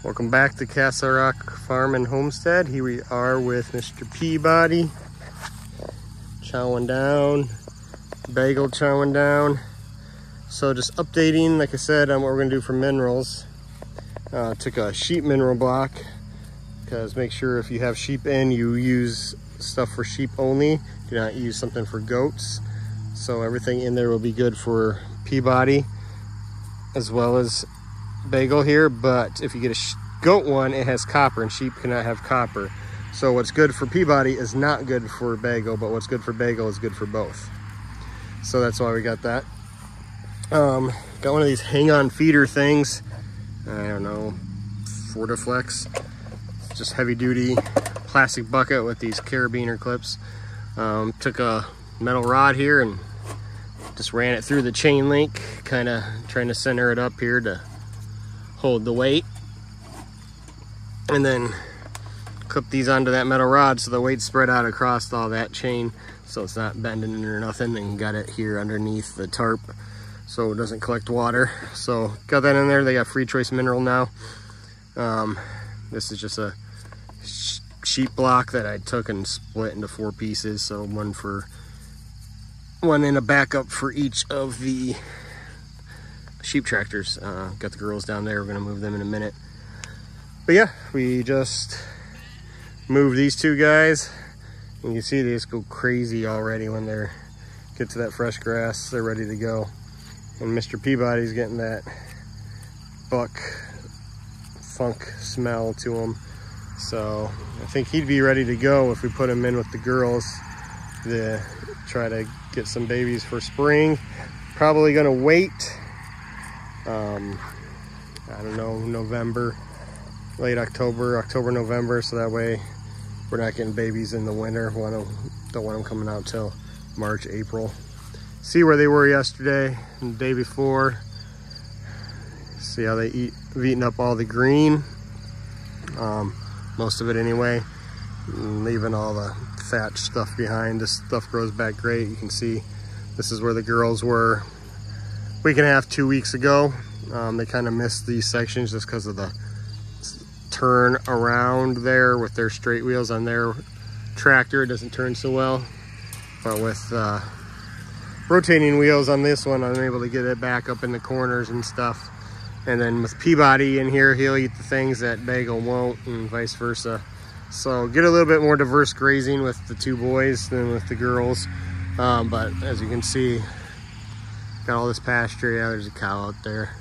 Welcome back to Castle Rock Farm and Homestead. Here we are with Mr. Peabody, chowing down, Bagel chowing down. So just updating, like I said, on what we're gonna do for minerals. Took a sheep mineral block, because make sure if you have sheep in, you use stuff for sheep only. Do not use something for goats. So everything in there will be good for Peabody as well as Bagel here, but if you get a goat one, it has copper, and sheep cannot have copper. So what's good for Peabody is not good for Bagel, but what's good for Bagel is good for both. So that's why we got that. Got one of these hang-on feeder things. I don't know, Fortiflex. It's just heavy-duty plastic bucket with these carabiner clips. Took a metal rod here and just ran it through the chain link, kind of trying to center it up here to hold the weight, and then clip these onto that metal rod so the weight's spread out across all that chain, so it's not bending or nothing, and got it here underneath the tarp so it doesn't collect water. So got that in there. They got free choice mineral now. This is just a sheep block that I took and split into 4 pieces, so one in a backup for each of the sheep tractors. Got the girls down there. We're gonna move them in a minute. But yeah, we just moved these 2 guys, and you see they just go crazy already when they get to that fresh grass. They're ready to go. And Mr. Peabody's getting that buck funk smell to him. So I think he'd be ready to go if we put him in with the girls to try to get some babies for spring. Probably gonna wait, I don't know, November, late October, November, so that way we're not getting babies in the winter. Don't want them coming out till March, April. See where they were yesterday and the day before. See how they have eaten up all the green, most of it anyway, leaving all the thatch stuff behind. This stuff grows back great. You can see this is where the girls were a week and a half, 2 weeks ago. They kind of missed these sections just because of the turn around there with their straight wheels on their tractor. It doesn't turn so well, but with rotating wheels on this one, I'm able to get it back up in the corners and stuff. And then with Peabody in here, he'll eat the things that Bagel won't, and vice versa. So get a little bit more diverse grazing with the 2 boys than with the girls. But as you can see, got all this pasture. Yeah, there's a cow out there.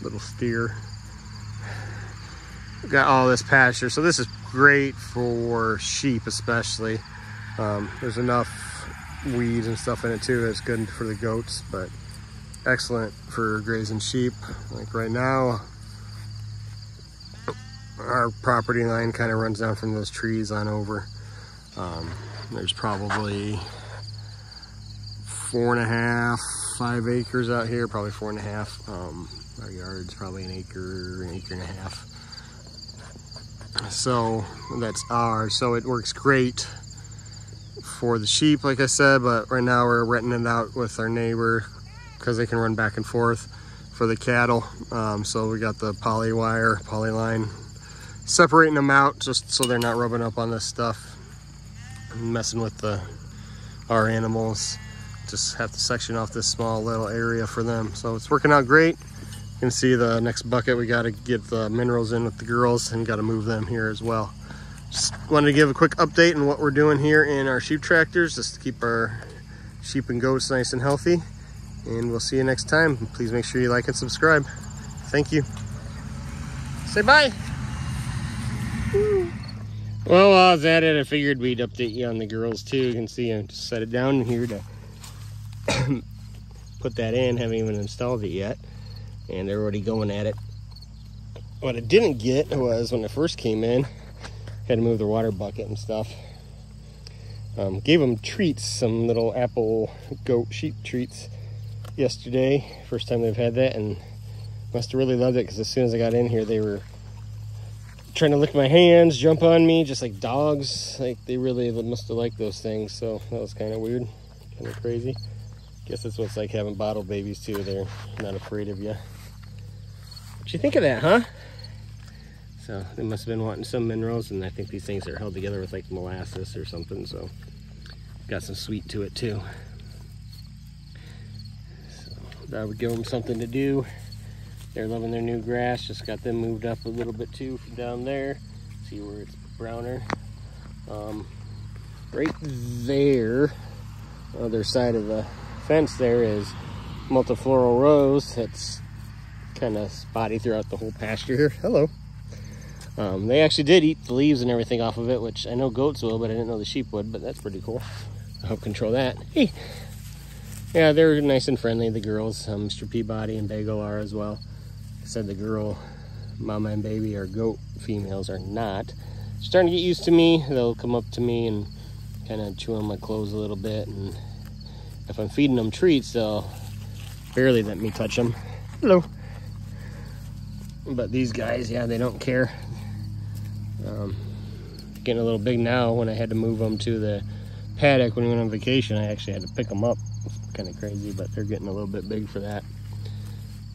Little steer. Got all this pasture. So this is great for sheep especially. There's enough weeds and stuff in it too that's good for the goats, but excellent for grazing sheep. Like right now, our property line kind of runs down from those trees on over. There's probably 4.5, 5 acres out here, probably 4.5. Our yard's probably an acre and a half. So that's ours. So it works great for the sheep, like I said, but right now we're renting it out with our neighbor because they can run back and forth for the cattle. So we got the poly line, separating them out just so they're not rubbing up on this stuff and messing with our animals. Just have to section off this small little area for them. So it's working out great. You can see the next bucket, we got to get the minerals in with the girls and got to move them here as well. Just wanted to give a quick update on what we're doing here in our sheep tractors, just to keep our sheep and goats nice and healthy. And we'll see you next time. Please make sure you like and subscribe. Thank you. Say bye. Well, while I was at it, I figured we'd update you on the girls too. You can see I just set it down here to put that in. Haven't even installed it yet, and they're already going at it. What I didn't get was when I first came in, had to move the water bucket and stuff. Gave them treats, some little apple goat sheep treats yesterday. First time they've had that, and must have really loved it, because as soon as I got in here, they were trying to lick my hands, jump on me, just like dogs. Like, they really must have liked those things. So that was kind of weird, kind of crazy. Guess that's what it's like having bottle babies too. They're not afraid of you. But you think of that, huh? So they must have been wanting some minerals, and I think these things are held together with like molasses or something, so got some sweet to it too. So that would give them something to do. They're loving their new grass. Just got them moved up a little bit too from down there. See where it's browner. Right there, other side of the fence there is multifloral rose. That's kind of spotty throughout the whole pasture here. Hello. They actually did eat the leaves and everything off of it, which I know goats will, but I didn't know the sheep would, but that's pretty cool. I'll help control that. Hey. Yeah, they're nice and friendly, the girls. Mr. Peabody and Bagel are as well. I said the girl, mama and baby, are goat females, are not. They're starting to get used to me. They'll come up to me and kind of chew on my clothes a little bit, and if I'm feeding them treats, they'll barely let me touch them. Hello. But these guys, yeah, they don't care. Getting a little big now. When I had to move them to the paddock when we went on vacation, I actually had to pick them up. It's kind of crazy, but they're getting a little bit big for that.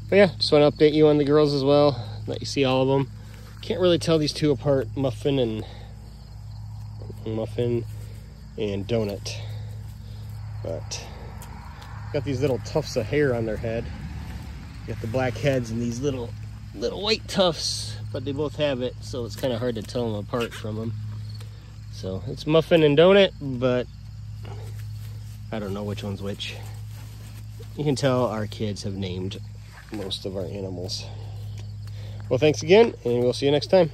But yeah, just want to update you on the girls as well. Let you see all of them. Can't really tell these two apart, Muffin and Donut. But got these little tufts of hair on their head. Got the black heads and these little white tufts, but they both have it, so it's kind of hard to tell them apart from them. So it's Muffin and Donut, but I don't know which one's which. You can tell our kids have named most of our animals. Well, thanks again, and we'll see you next time.